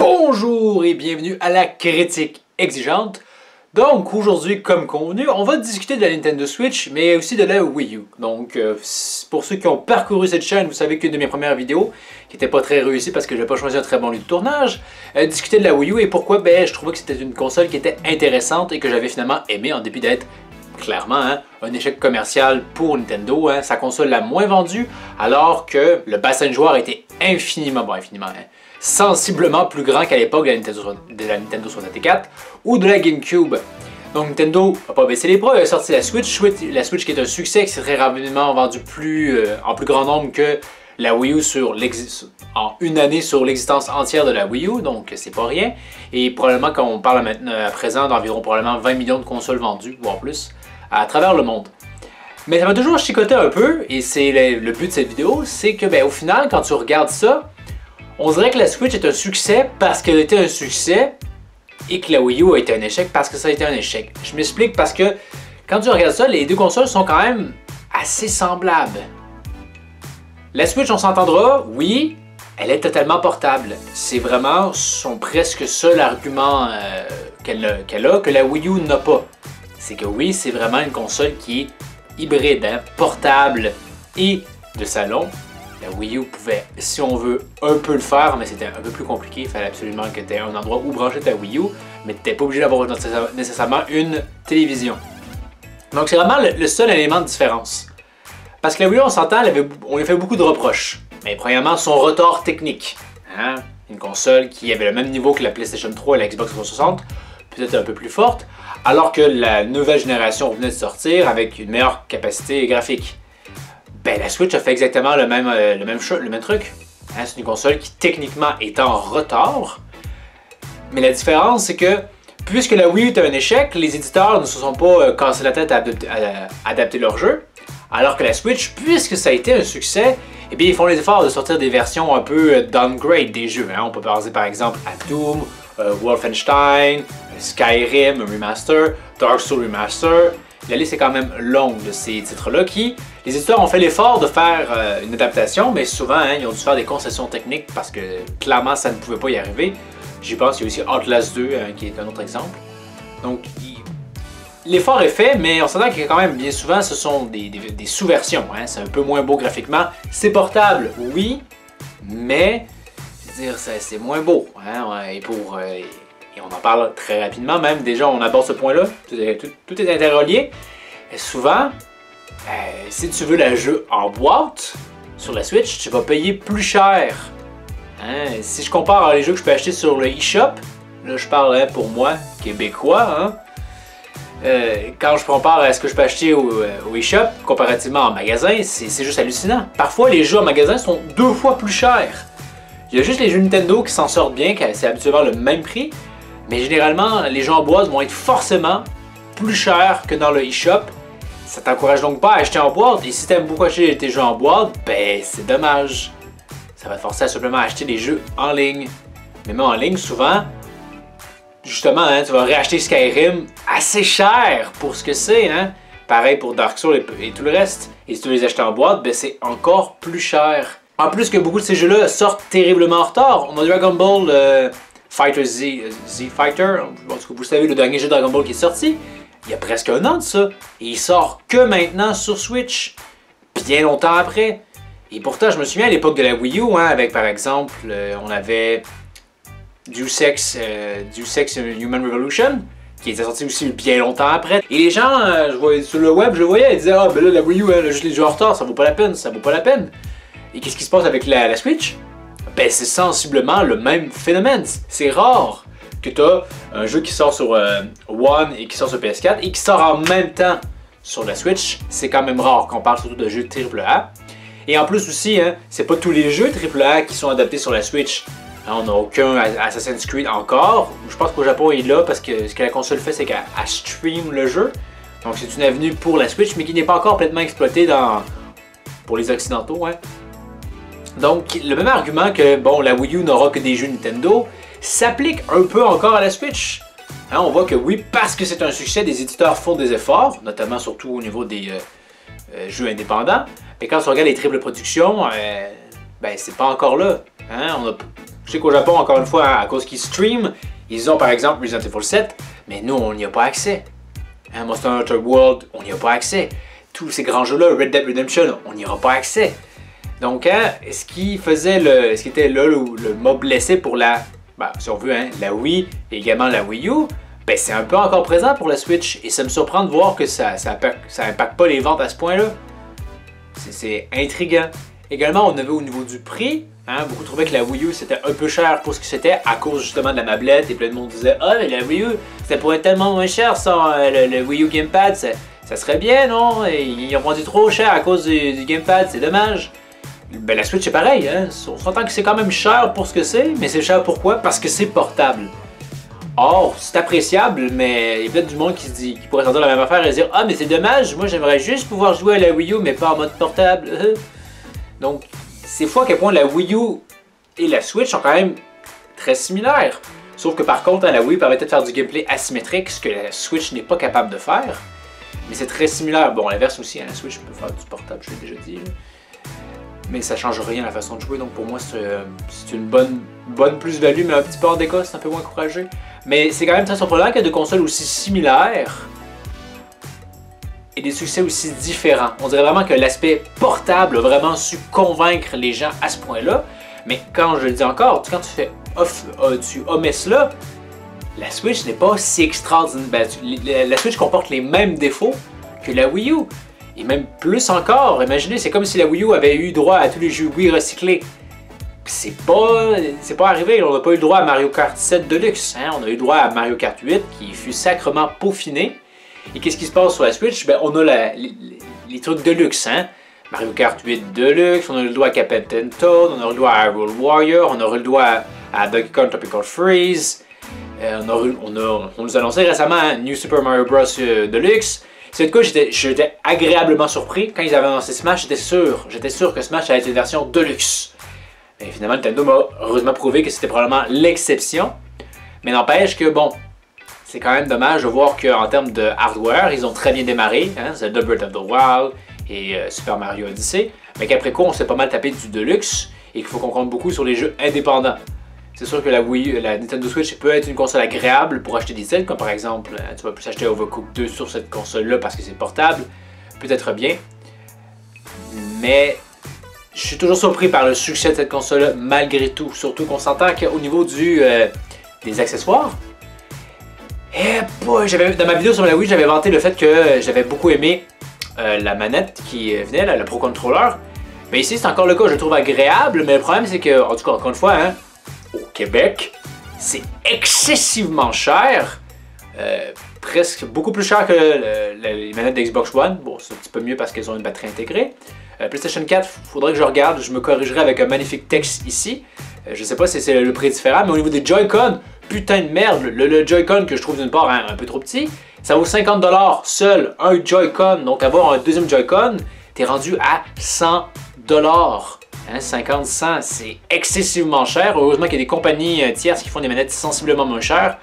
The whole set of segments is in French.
Bonjour et bienvenue à la critique exigeante. Donc aujourd'hui, comme convenu, on va discuter de la Nintendo Switch, mais aussi de la Wii U. Donc pour ceux qui ont parcouru cette chaîne, vous savez qu'une de mes premières vidéos, qui n'était pas très réussie parce que je n'avais pas choisi un très bon lieu de tournage, discuter de la Wii U et pourquoi je trouvais que c'était une console qui était intéressante et que j'avais finalement aimé en dépit d'être clairement un échec commercial pour Nintendo, sa console la moins vendue, alors que le bassin de joueurs était sensiblement plus grand qu'à l'époque de la Nintendo 64 ou de la GameCube. Donc Nintendo n'a pas baissé les bras, il a sorti la Switch qui est un succès, qui s'est très rapidement vendu en plus grand nombre que la Wii U en une année sur l'existence entière de la Wii U, donc c'est pas rien. Et probablement qu'on parle maintenant à présent d'environ probablement 20 millions de consoles vendues, voire plus, à travers le monde. Mais ça m'a toujours chicoté un peu, et c'est le but de cette vidéo, c'est que au final, quand tu regardes ça, on dirait que la Switch est un succès parce qu'elle était un succès et que la Wii U a été un échec parce que ça a été un échec. Je m'explique parce que quand tu regardes ça, les deux consoles sont quand même assez semblables. La Switch, on s'entendra, oui, elle est totalement portable. C'est vraiment son presque seul argument qu'elle a que la Wii U n'a pas. C'est que oui, c'est vraiment une console qui est hybride, portable et de salon. La Wii U pouvait, si on veut, un peu le faire, mais c'était un peu plus compliqué. Il fallait absolument que tu aies un endroit où brancher ta Wii U, mais tu n'étais pas obligé d'avoir nécessairement une télévision. Donc c'est vraiment le seul élément de différence. Parce que la Wii U, on s'entend, on lui fait beaucoup de reproches. Mais premièrement, son retard technique. Une console qui avait le même niveau que la PlayStation 3 et la Xbox 360, peut-être un peu plus forte, alors que la nouvelle génération venait de sortir avec une meilleure capacité graphique. La Switch a fait exactement le même truc. C'est une console qui techniquement est en retard. Mais la différence, c'est que puisque la Wii U était un échec, les éditeurs ne se sont pas cassés la tête à adapter leur jeu. Alors que la Switch, puisque ça a été un succès, ils font les efforts de sortir des versions un peu downgrade des jeux. On peut penser par exemple à Doom, Wolfenstein, Skyrim Remaster, Dark Souls Remaster. La liste est quand même longue de ces titres-là qui, les éditeurs ont fait l'effort de faire une adaptation, mais souvent ils ont dû faire des concessions techniques parce que clairement ça ne pouvait pas y arriver. J'y pense, il y a aussi Outlast 2 qui est un autre exemple. Donc l'effort est fait, mais on s'entend que quand même bien souvent ce sont des sous-versions. C'est un peu moins beau graphiquement. C'est portable, oui, mais je veux dire, c'est moins beau. Et on en parle très rapidement, même déjà on aborde ce point-là, tout est interrelié. Et souvent, si tu veux le jeu en boîte sur la Switch, tu vas payer plus cher. Si je compare les jeux que je peux acheter sur le eShop, là je parle pour moi, québécois, quand je compare à ce que je peux acheter au eShop, comparativement en magasin, c'est juste hallucinant. Parfois les jeux en magasin sont 2 fois plus chers. Il y a juste les jeux Nintendo qui s'en sortent bien, c'est habituellement le même prix. Mais généralement, les jeux en boîte vont être forcément plus chers que dans le eShop. Ça t'encourage donc pas à acheter en boîte. Et si t'aimes beaucoup acheter tes jeux en boîte, c'est dommage. Ça va te forcer à simplement acheter des jeux en ligne. Mais même en ligne, souvent, justement, tu vas réacheter Skyrim assez cher pour ce que c'est. Pareil pour Dark Souls et tout le reste. Et si tu veux les acheter en boîte, c'est encore plus cher. En plus que beaucoup de ces jeux-là sortent terriblement en retard. On a Dragon Ball Fighter Z Fighter, vous savez, le dernier jeu Dragon Ball qui est sorti, il y a presque un an de ça, et il sort que maintenant sur Switch, bien longtemps après. Et pourtant, je me souviens à l'époque de la Wii U, avec par exemple, on avait Deus Ex Human Revolution, qui était sorti aussi bien longtemps après. Et les gens, je voyais, sur le web, je voyais, ils disaient « Ah, ben là, la Wii U, juste les jeux en retard, ça vaut pas la peine, ça vaut pas la peine. » Et qu'est-ce qui se passe avec la Switch? C'est sensiblement le même phénomène. C'est rare que tu as un jeu qui sort sur One et qui sort sur PS4 et qui sort en même temps sur la Switch. C'est quand même rare qu'on parle surtout de jeux AAA. Et en plus aussi, c'est pas tous les jeux AAA qui sont adaptés sur la Switch. On n'a aucun Assassin's Creed encore. Je pense qu'au Japon il est là parce que ce que la console fait, c'est qu'elle stream le jeu. Donc c'est une avenue pour la Switch, mais qui n'est pas encore complètement exploitée pour les Occidentaux. Donc, le même argument que, la Wii U n'aura que des jeux Nintendo, s'applique un peu encore à la Switch. On voit que oui, parce que c'est un succès, des éditeurs font des efforts, notamment surtout au niveau des jeux indépendants. Mais quand on regarde les triples productions, c'est pas encore là. Je sais qu'au Japon, encore une fois, hein, à cause qu'ils streament, ils ont par exemple Resident Evil 7, mais nous, on n'y a pas accès. Hein, Monster Hunter World, on n'y a pas accès. Tous ces grands jeux-là, Red Dead Redemption, on n'y aura pas accès. Donc, hein, ce qui était là le m'a blessé pour la, si on veut, hein, la Wii et également la Wii U, ben, c'est un peu encore présent pour la Switch et ça me surprend de voir que ça impacte pas les ventes à ce point-là. C'est intriguant. Également, on avait au niveau du prix, hein, beaucoup trouvaient que la Wii U c'était un peu cher pour ce que c'était à cause justement de la tablette et plein de monde disait ah mais la Wii U ça pourrait être tellement moins cher sans le Wii U Gamepad, ça serait bien non? Et ils ont vendu trop cher à cause du Gamepad, c'est dommage. Ben la Switch c'est pareil, hein? On s'entend que c'est quand même cher pour ce que c'est, mais c'est cher pourquoi? Parce que c'est portable. Or, c'est appréciable, mais il y a peut-être du monde qui pourrait entendre la même affaire et dire ah mais c'est dommage, moi j'aimerais juste pouvoir jouer à la Wii U mais pas en mode portable. Donc, c'est fou à quel point la Wii U et la Switch sont quand même très similaires. Sauf que par contre, la Wii permettait de faire du gameplay asymétrique, ce que la Switch n'est pas capable de faire. Mais c'est très similaire. Bon, l'inverse aussi, hein, la Switch peut faire du portable, je l'ai déjà dit. Là. Mais ça change rien à la façon de jouer, donc pour moi c'est une bonne plus-value, mais un petit peu en déca, c'est un peu moins encouragé. Mais c'est quand même très surprenant qu'il y ait deux consoles aussi similaires et des succès aussi différents. On dirait vraiment que l'aspect portable a vraiment su convaincre les gens à ce point-là. Mais quand je le dis encore, quand tu omets cela, la Switch n'est pas si extraordinaire. Ben, la Switch comporte les mêmes défauts que la Wii U. Et même plus encore, imaginez, c'est comme si la Wii U avait eu droit à tous les jeux Wii recyclés. C'est pas arrivé, on n'a pas eu le droit à Mario Kart 7 Deluxe. Hein? On a eu le droit à Mario Kart 8 qui fut sacrement peaufiné. Et qu'est-ce qui se passe sur la Switch? Ben, on a les trucs Deluxe. Hein? Mario Kart 8 Deluxe, on a eu le droit à Captain Toad, on a eu le droit à Hyrule Warrior, on a eu le droit à Donkey Kong Tropical Freeze. On nous a annoncé récemment hein, New Super Mario Bros. Deluxe. C'est de quoi j'étais agréablement surpris. Quand ils avaient annoncé Smash, j'étais sûr que Smash allait être une version Deluxe. Et finalement, Nintendo m'a heureusement prouvé que c'était probablement l'exception. Mais n'empêche que, bon, c'est quand même dommage de voir qu'en termes de hardware, ils ont très bien démarré. Hein, Zelda Breath of the Wild et Super Mario Odyssey. Mais qu'après quoi, on s'est pas mal tapé du Deluxe et qu'il faut qu'on compte beaucoup sur les jeux indépendants. C'est sûr que la Nintendo Switch peut être une console agréable pour acheter des titres, comme par exemple, tu vas plus acheter Overcooked 2 sur cette console-là parce que c'est portable. Peut-être bien. Mais je suis toujours surpris par le succès de cette console-là, malgré tout. Surtout qu'on s'entend qu'au niveau des accessoires, dans ma vidéo sur la Wii, j'avais vanté le fait que j'avais beaucoup aimé la manette qui venait, là, le Pro Controller. Mais ici, c'est encore le cas, je le trouve agréable, mais le problème, c'est que, en tout cas, encore une fois, hein, au Québec, c'est excessivement cher. Presque beaucoup plus cher que les manettes d'Xbox One. Bon, c'est un petit peu mieux parce qu'elles ont une batterie intégrée. PlayStation 4, il faudrait que je regarde, je me corrigerai avec un magnifique texte ici. Je sais pas si c'est le prix différent, mais au niveau des Joy-Con, putain de merde, le Joy-Con que je trouve d'une part hein, un peu trop petit, ça vaut 50$ seul un Joy-Con. Donc avoir un deuxième Joy-Con, t'es rendu à 100$. Hein, 50-100, c'est excessivement cher. Heureusement qu'il y a des compagnies tierces qui font des manettes sensiblement moins chères.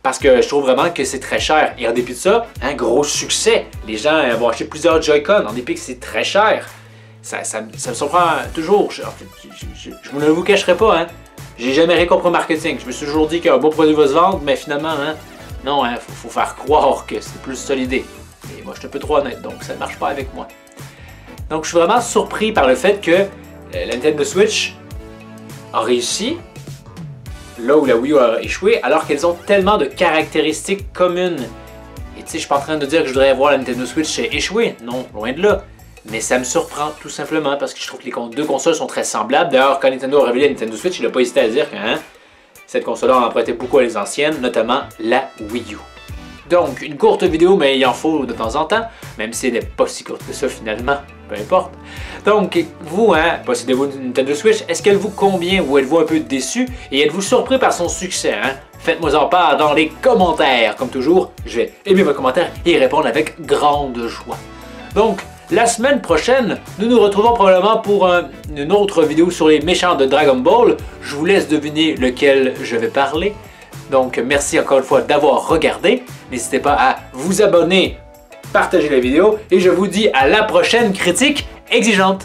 Parce que je trouve vraiment que c'est très cher. Et en dépit de ça, un gros succès. Les gens vont acheter plusieurs Joy-Con en dépit que c'est très cher. Ça me surprend toujours. Je ne vous cacherai pas, hein. J'ai jamais rien compris au marketing. Je me suis toujours dit qu'un bon produit va se vendre, mais finalement, hein, non, hein, faut faire croire que c'est plus solide. Mais moi, je suis un peu trop honnête, donc ça ne marche pas avec moi. Donc, je suis vraiment surpris par le fait que la Nintendo Switch a réussi là où la Wii U a échoué, alors qu'elles ont tellement de caractéristiques communes. Et tu sais, je suis pas en train de dire que je voudrais voir la Nintendo Switch échouer, non, loin de là. Mais ça me surprend tout simplement parce que je trouve que les deux consoles sont très semblables. D'ailleurs, quand Nintendo a révélé la Nintendo Switch, il n'a pas hésité à dire que hein, cette console-là en empruntait beaucoup à les anciennes, notamment la Wii U. Donc, une courte vidéo, mais il en faut de temps en temps, même si elle n'est pas si courte que ça finalement, peu importe. Donc, vous, hein, possédez-vous une Nintendo Switch, est-ce qu'elle vous convient ou êtes-vous un peu déçu et êtes-vous surpris par son succès, hein? Faites-moi en part dans les commentaires. Comme toujours, je vais aimer vos commentaires et y répondre avec grande joie. Donc, la semaine prochaine, nous nous retrouvons probablement pour une autre vidéo sur les méchants de Dragon Ball. Je vous laisse deviner lequel je vais parler. Donc, merci encore une fois d'avoir regardé. N'hésitez pas à vous abonner, partager la vidéo et je vous dis à la prochaine critique exigeante.